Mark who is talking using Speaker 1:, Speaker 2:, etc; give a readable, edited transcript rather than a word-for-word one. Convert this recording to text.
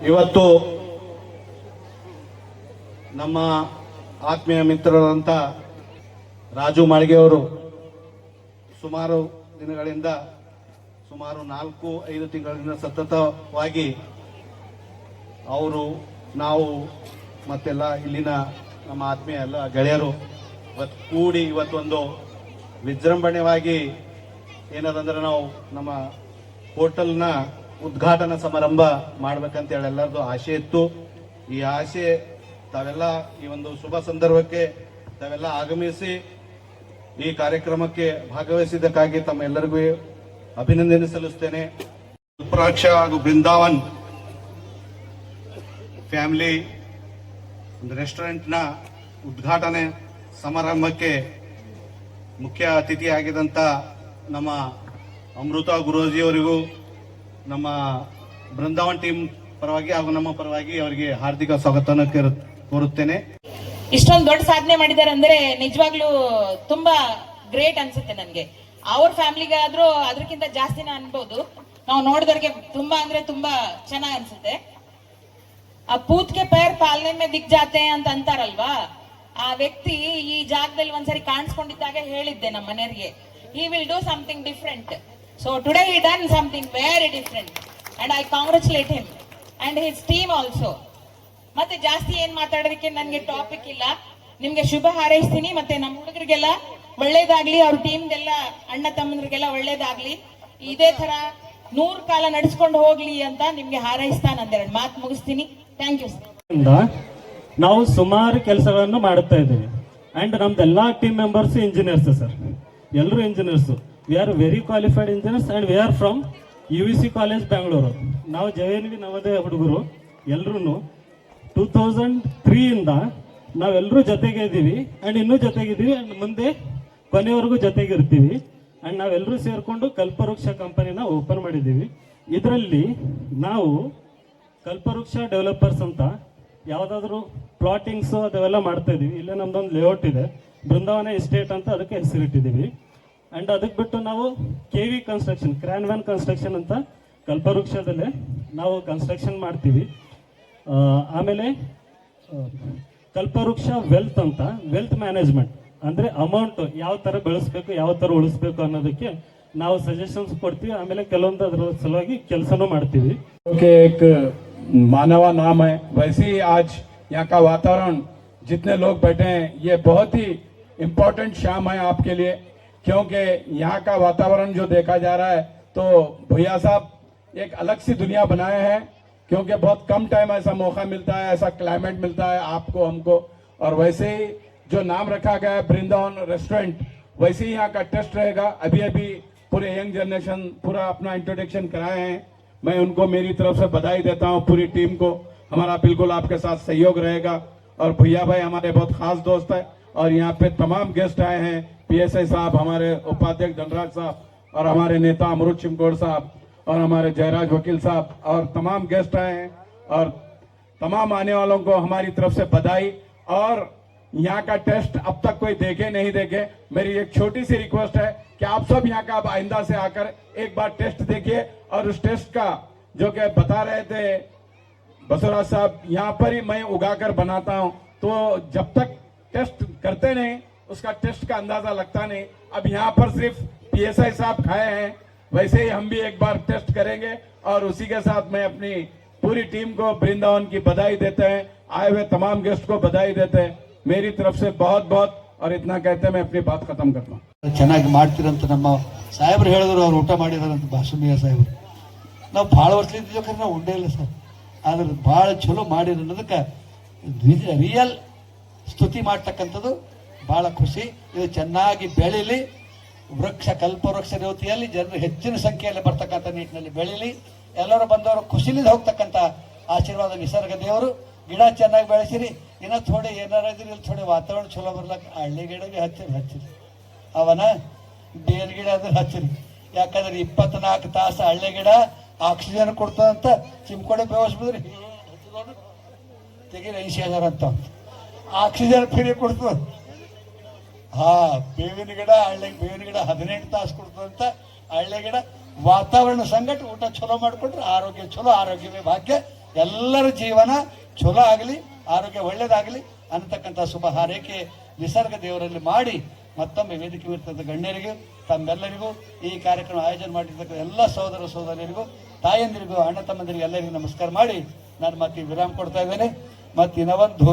Speaker 1: ಇವತ್ತು ನಮ್ಮ ಆತ್ಮೀಯ ಮಿತ್ರರಂತ ರಾಜು ಮಾಳಿಗೆ ಅವರು ಸುಮಾರು ದಿನಗಳಿಂದ ಸುಮಾರು 4-5 ತಿಂಗಳಿಂದ ಸತತವಾಗಿ ಅವರು ನಾವು ಮತ್ತೆಲ್ಲ ಇಲ್ಲಿನ ನಮ್ಮ ಆತ್ಮೀಯ ಎಲ್ಲ ಗೆಳೆಯರು ಕೂಡಿ ಇವತ್ತೊಂದು ವಿಜೃಂಭಣೆಯಾಗಿ ಏನದಂದ್ರೆ ನಾವು ನಮ್ಮ ಹೋಟೆಲ್ನ ಉದ್ಘಾಟನಾ ಸಮಾರಂಭ ಮಾಡ್ಬೇಕಂತೇಳಿ ಎಲ್ಲರದು ಆಸೆ ಇತ್ತು. ಈ ಆಸೆ ತಾವೆಲ್ಲ ಈ ಒಂದು ಶುಭ ಸಂದರ್ಭಕ್ಕೆ ತಾವೆಲ್ಲ ಆಗಮಿಸಿ ಈ ಕಾರ್ಯಕ್ರಮಕ್ಕೆ ಭಾಗವಹಿಸಿದ್ದಕ್ಕಾಗಿ ತಮ್ಮೆಲ್ಲರಿಗೂ ಅಭಿನಂದನೆ ಸಲ್ಲಿಸ್ತೇನೆ. ಕಲ್ಪವೃಕ್ಷ ಹಾಗೂ ಬೃಂದಾವನ್ ಫ್ಯಾಮಿಲಿ ಒಂದು ರೆಸ್ಟೋರೆಂಟ್ನ ಉದ್ಘಾಟನೆ ಸಮಾರಂಭಕ್ಕೆ ಮುಖ್ಯ ಅತಿಥಿಯಾಗಿದ್ದಂಥ ನಮ್ಮ ಅಮೃತ ಗುರೂಜಿಯವರಿಗೂ ನಮ್ಮ ಬೃಂದಾವನ್ ಟೀಮ್ ಪರವಾಗಿ ಹಾಗೂ ನಮ್ಮ ಪರವಾಗಿ ಅವರಿಗೆ ಹಾರ್ದಿಕ ಸ್ವಾಗತವನ್ನು ಕೋರುತ್ತೇನೆ.
Speaker 2: ಇಷ್ಟೊಂದು ದೊಡ್ಡ ಸಾಧನೆ ಮಾಡಿದ್ದಾರೆ ಅಂದ್ರೆ ನಿಜವಾಗ್ಲೂ ತುಂಬಾ ಗ್ರೇಟ್ ಅನ್ಸುತ್ತೆ ನನಗೆ. ಅವ್ರ ಫ್ಯಾಮಿಲಿಗಾದ್ರೂ ಅದಕ್ಕಿಂತ ಜಾಸ್ತಿನ ಅನ್ಬೋದು. ನಾವು ನೋಡಿದವ್ರಿಗೆ ತುಂಬಾ ಅಂದ್ರೆ ತುಂಬಾ ಚೆನ್ನಾಗಿ ಅನ್ಸುತ್ತೆ. ಆ ಪೂತ್ ಕೆ ಪೇರ್ ಪಾಲನೆ ಮೇ ದಿಕ್ ಜಾತೆ ಅಂತ ಅಂತಾರಲ್ವಾ, ಆ ವ್ಯಕ್ತಿ ಈ ಜಾಗದಲ್ಲಿ ಒಂದ್ಸರಿ ಕಾಣಿಸ್ಕೊಂಡಿದ್ದಾಗ ಹೇಳಿದ್ದೆ ನಮ್ಮ ಮನೆಯವರಿಗೆ, he will do something different. So today he done something very different and I congratulate him and his team also. ಮತ್ತೆ ಜಾಸ್ತಿ ಏನ್ ಮಾತಾಡೋದಕ್ಕೆ ನನಗೆ ಟಾಪಿಕ್ ಇಲ್ಲ. ನಿಮ್ಗೆ ಶುಭ ಹಾರೈಸ್ತೀನಿ. ಮತ್ತೆ ನಮ್ಮ ಹುಡುಗರಿಗೆಲ್ಲ ಒಳ್ಳೇದಾಗ್ಲಿ, ಅವ್ರ ಟೀಮ್ಗೆಲ್ಲ ಅಣ್ಣ ತಮ್ಮಂದ್ರಿಗೆಲ್ಲ ಒಳ್ಳೇದಾಗ್ಲಿ, ಇದೇ ತರ 100 ಕಾಲ ನಡೆಸ್ಕೊಂಡು ಹೋಗ್ಲಿ ಅಂತ ನಿಮ್ಗೆ ಹಾರೈಸ್ತಾ ನಂದೆರಡು ಮಾತು ಮುಗಿಸ್ತೀನಿ. Thank you sir.
Speaker 3: ನಾವು ಸುಮಾರು ಕೆಲಸಗಳನ್ನು ಮಾಡುತ್ತಾ ಇದ್ದೇವೆ ಅಂಡ್ ನಮ್ದೆಲ್ಲಾ ಟೀಮ್ ಮೆಂಬರ್ಸ್ ಇಂಜಿನಿಯರ್ಸ್ ಸರ್, ಎಲ್ಲರೂ engineers. We are very qualified engineers and we are from UVC college Bengaluru. ನಾವು JNV ನವೋದಯ ಹುಡುಗರು ಎಲ್ಲರೂ 2003 ಇಂದ ನಾವೆಲ್ಲರೂ ಜೊತೆಗೆ ಇದ್ದೀವಿ ಅಂಡ್ ಇನ್ನೂ ಜೊತೆಗಿದ್ದೀವಿ ಅಂಡ್ ಮುಂದೆ ಕೊನೆಯವರೆಗೂ ಜೊತೆಗಿರ್ತೀವಿ. ಅಂಡ್ ನಾವೆಲ್ಲರೂ ಸೇರಿಕೊಂಡು ಕಲ್ಪವೃಕ್ಷ ಕಂಪನಿನ ಓಪನ್ ಮಾಡಿದ್ದೀವಿ. ಇದರಲ್ಲಿ ನಾವು ಕಲ್ಪವೃಕ್ಷ ಡೆವಲಪರ್ಸ್ ಅಂತ ಯಾವುದಾದ್ರೂ ಪ್ಲಾಟಿಂಗ್ಸು ಅದೆಲ್ಲ ಮಾಡ್ತಾ ಇದೀವಿ. ಇಲ್ಲೇ ನಮ್ದೊಂದು ಲೇಔಟ್ ಇದೆ, ಬೃಂದಾವನ ಎಸ್ಟೇಟ್ ಅಂತ, ಅದಕ್ಕೆ ಹೆಸರಿಟ್ಟಿದ್ದೀವಿ. ಅಂಡ್ ಅದಕ್ಕೆ ಬಿಟ್ಟು ನಾವು KV ಕನ್ಸ್ಟ್ರಕ್ಷನ್, ಕ್ರಾನ್ವ್ಯಾನ್ ಕನ್ಸ್ಟ್ರಕ್ಷನ್ ಅಂತ ಕಲ್ಪವೃಕ್ಷದಲ್ಲೇ ನಾವು ಕನ್ಸ್ಟ್ರಕ್ಷನ್ ಮಾಡ್ತೀವಿ. ಆಮೇಲೆ ಕಲ್ಪವೃಕ್ಷ ವೆಲ್ತ್ ಅಂತ, ವೆಲ್ತ್ ಮ್ಯಾನೇಜ್ಮೆಂಟ್ ಅಂದರೆ ಅಮೌಂಟ್ ಯಾವ ಥರ ಬೆಳೆಸ್ಬೇಕು, ಯಾವ ಥರ ಉಳಿಸ್ಬೇಕು ಅನ್ನೋದಕ್ಕೆ ನಾವು ಸಜೆಷನ್ಸ್ ಕೊಡ್ತೀವಿ. ಆಮೇಲೆ ಕೆಲವೊಂದು ಅದರ ಸಲುವಾಗಿ ಕೆಲಸನೂ ಮಾಡ್ತೀವಿ.
Speaker 4: एक मानवा नाम है, वैसे ही आज यहाँ का वातावरण, जितने लोग बैठे हैं, ये बहुत ही इम्पोर्टेंट शाम है आपके लिए, क्योंकि यहाँ का वातावरण जो देखा जा रहा है तो भैया साहब एक अलग सी दुनिया बनाए हैं, क्योंकि बहुत कम टाइम ऐसा मौका मिलता है, ऐसा क्लाइमेट मिलता है आपको हमको. और वैसे ही जो नाम रखा गया है बृंदावन रेस्टोरेंट, वैसे ही यहाँ का टेस्ट रहेगा. अभी अभी पूरे यंग जनरेशन पूरा अपना इंट्रोडक्शन कराए हैं. मैं उनको मेरी तरफ से बधाई देता हूँ. पूरी टीम को हमारा बिल्कुल आपके साथ सहयोग रहेगा. और भैया भाई हमारे बहुत खास दोस्त है. और यहाँ पे तमाम गेस्ट आए हैं, PSI साहब, हमारे उपाध्यक्ष धनराज साहब, और हमारे नेता अमृत चिमकोड़ साहब, और हमारे जयराज वकील साहब, और तमाम गेस्ट आए हैं. और तमाम आने वालों को हमारी तरफ से बधाई. और यहाँ का टेस्ट अब तक कोई देखे नहीं देखे, मेरी एक छोटी सी रिक्वेस्ट है कि आप सब यहाँ का अब आइंदा से आकर एक बार टेस्ट देखिए. और उस टेस्ट का जो कि बता रहे थे बसवराज साहब, यहाँ पर ही मैं उगाकर बनाता हूँ, तो जब तक टेस्ट करते नहीं उसका टेस्ट का अंदाजा लगता नहीं. अब यहाँ पर सिर्फ PSI साहब खाए हैं, वैसे ही हम भी एक बार टेस्ट करेंगे. और उसी के साथ मैं अपनी पूरी टीम को वृंदावन की बधाई देते हैं, आए हुए तमाम गेस्ट को बधाई देते हैं. मेरी तरफ से बहुत बहुत, और इतना कहते मैं अपनी बात खत्म करता हूँ.
Speaker 5: ಚೆನ್ನಾಗಿ ಮಾಡ್ತೀರಂತ ನಮ್ಮ ಸಾಹೇಬ್ರು ಹೇಳಿದ್ರು, ಅವ್ರು ಊಟ ಮಾಡಿದಾರಂತ ಬಾಸುಮಿಯ ಸಾಹೇಬ್ರು. ನಾವು ಭಾಳ ವರ್ಷದಿಂದ ನಾವು ಉಂಡೇ ಇಲ್ಲ ಸರ್, ಆದ್ರೆ ಭಾಳ ಚಲೋ ಮಾಡಿದ್ರು ಅನ್ನೋದಕ್ಕೆ ರಿಯಲ್ ಸ್ತುತಿ ಮಾಡ್ತಕ್ಕಂಥದ್ದು ಭಾಳ ಖುಷಿ. ಇದು ಚೆನ್ನಾಗಿ ಬೆಳೀಲಿ, ವೃಕ್ಷ ಕಲ್ಪವೃಕ್ಷ ರೇವತಿಯಲ್ಲಿ ಜನರು ಹೆಚ್ಚಿನ ಸಂಖ್ಯೆಯಲ್ಲಿ ಬರ್ತಕ್ಕಂಥ ನಿಟ್ಟಿನಲ್ಲಿ ಬೆಳೀಲಿ, ಎಲ್ಲರೂ ಬಂದವರು ಖುಷಿಲಿಂದ ಹೋಗ್ತಕ್ಕಂಥ ಆಶೀರ್ವಾದ ನಿಸರ್ಗ ದೇವರು. ಗಿಡ ಚೆನ್ನಾಗಿ ಬೆಳೆಸಿರಿ, ಇನ್ನೂ ಥೋಡೆ ಏನಾರ ಇದ್ರಿ ಇಲ್ಲಿ ಥೋಡೆ ವಾತಾವರಣ ಚಲೋ ಬರ್ಲಕ್ಕ ಹಳ್ಳಿ ಗಿಡ ಭೀ ಹಚ್ಚಿರಿ, ಅವನ ಬೇರೆ ಗಿಡ ಅಂದ್ರೆ ಹಚ್ಚಿರಿ. ಯಾಕಂದ್ರೆ 24 ತಾಸು ಹಳ್ಳಿ ಗಿಡ ಆಕ್ಸಿಜನ್ ಕೊಡ್ತದಂತ ಚಿಮ್ಕೊಡೆ ಬೇವಸ್ಬಿದ್ರಿ ತೆಗೀರಿ 80,000 ಅಂತ ಆಕ್ಸಿಜನ್ ಫ್ರೀ ಕೊಡ್ತದ. ಬೇವಿನ ಗಿಡ ಹಳ್ಳಿ ಬೇವಿನ ಗಿಡ 18 ತಾಸು ಕೊಡ್ತದಂತ ಹಳ್ಳಿ ಗಿಡ. ವಾತಾವರಣ ಸಂಗಟ ಊಟ ಚಲೋ ಮಾಡ್ಕೊಂಡ್ರೆ ಆರೋಗ್ಯ ಚಲೋ, ಆರೋಗ್ಯವೇ ಭಾಗ್ಯ. ಎಲ್ಲರ ಜೀವನ ಚಲೋ ಆಗಲಿ, ಆರೋಗ್ಯ ಒಳ್ಳೇದಾಗಲಿ ಅನ್ನತಕ್ಕಂಥ ಶುಭ ಹಾರೈಕೆ ನಿಸರ್ಗ ದೇವರಲ್ಲಿ ಮಾಡಿ ಮತ್ತೊಮ್ಮೆ ವೇದಿಕೆ ಇರ್ತಕ್ಕಂಥ ಗಣ್ಯರಿಗೂ ತಮ್ಮೆಲ್ಲರಿಗೂ ಈ ಕಾರ್ಯಕ್ರಮ ಆಯೋಜನೆ ಮಾಡಿರ್ತಕ್ಕಂಥ ಎಲ್ಲ ಸಹೋದರ ಸಹೋದರಿಯರಿಗೂ ತಾಯಂದಿರಿಗೂ ಅಣ್ಣ ತಮ್ಮಂದಿರಿಗೂ ಎಲ್ಲರಿಗೂ ನಮಸ್ಕಾರ ಮಾಡಿ ನಾನು ಮತ್ತೆ ವಿರಾಮ ಕೊಡ್ತಾ ಇದ್ದೇನೆ. ಮತ್ತೆ ಇನ್ನೊಂದು